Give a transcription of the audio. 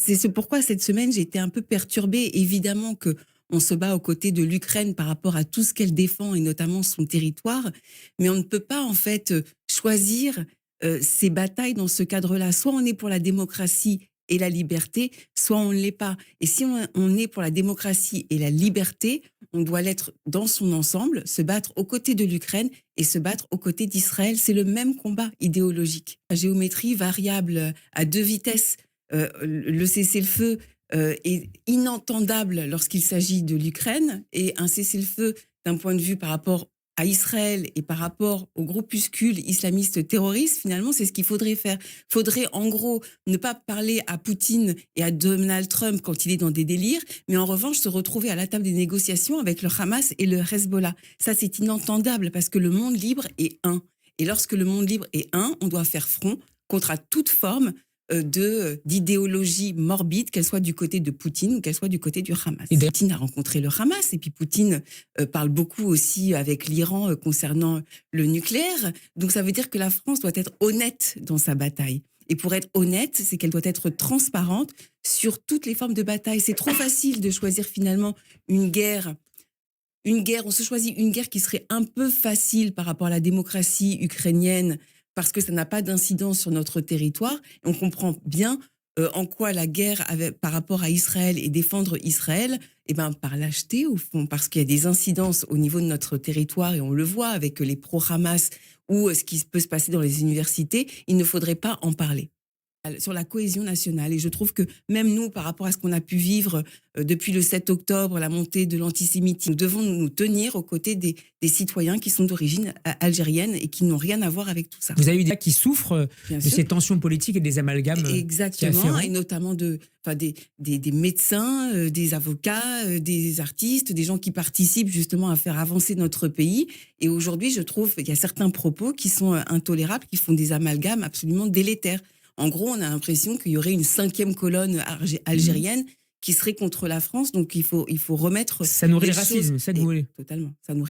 c'est ce pourquoi cette semaine, j'ai été un peu perturbée. Évidemment que on se bat aux côtés de l'Ukraine par rapport à tout ce qu'elle défend et notamment son territoire, mais on ne peut pas en fait choisir ces batailles dans ce cadre-là. Soit on est pour la démocratie et la liberté, soit on ne l'est pas. Et si on est pour la démocratie et la liberté, on doit l'être dans son ensemble, se battre aux côtés de l'Ukraine et se battre aux côtés d'Israël. C'est le même combat idéologique. La géométrie variable à deux vitesses, le cessez-le-feu est inentendable lorsqu'il s'agit de l'Ukraine, et un cessez-le-feu d'un point de vue par rapport à Israël et par rapport aux groupuscules islamistes terroristes, finalement, c'est ce qu'il faudrait faire. Il faudrait, en gros, ne pas parler à Poutine et à Donald Trump quand il est dans des délires, mais en revanche, se retrouver à la table des négociations avec le Hamas et le Hezbollah. Ça, c'est inentendable parce que le monde libre est un. Et lorsque le monde libre est un, on doit faire front contre à toute forme d'idéologie morbide, qu'elle soit du côté de Poutine ou qu'elle soit du côté du Hamas. Et Poutine a rencontré le Hamas, et puis Poutine parle beaucoup aussi avec l'Iran concernant le nucléaire. Donc ça veut dire que la France doit être honnête dans sa bataille. Et pour être honnête, c'est qu'elle doit être transparente sur toutes les formes de bataille. C'est trop facile de choisir finalement une guerre. On se choisit une guerre qui serait un peu facile par rapport à la démocratie ukrainienne, parce que ça n'a pas d'incidence sur notre territoire. On comprend bien en quoi la guerre par rapport à Israël et défendre Israël, par lâcheté au fond, parce qu'il y a des incidences au niveau de notre territoire, et on le voit avec les pro-Hamas ou ce qui peut se passer dans les universités. Il ne faudrait pas en parler. Sur la cohésion nationale. Et je trouve que même nous, par rapport à ce qu'on a pu vivre depuis le 7 octobre, la montée de l'antisémitisme, nous devons nous tenir aux côtés des citoyens qui sont d'origine algérienne et qui n'ont rien à voir avec tout ça. Vous avez eu des cas qui souffrent de ces tensions politiques et des amalgames. Exactement, et notamment des médecins, des avocats, des artistes, des gens qui participent justement à faire avancer notre pays. Et aujourd'hui, je trouve qu'il y a certains propos qui sont intolérables, qui font des amalgames absolument délétères. En gros, on a l'impression qu'il y aurait une 5e colonne algérienne qui serait contre la France. Donc, il faut remettre... Ça nourrit le racisme, c'est ça que vous voulez. Totalement. Ça nourrit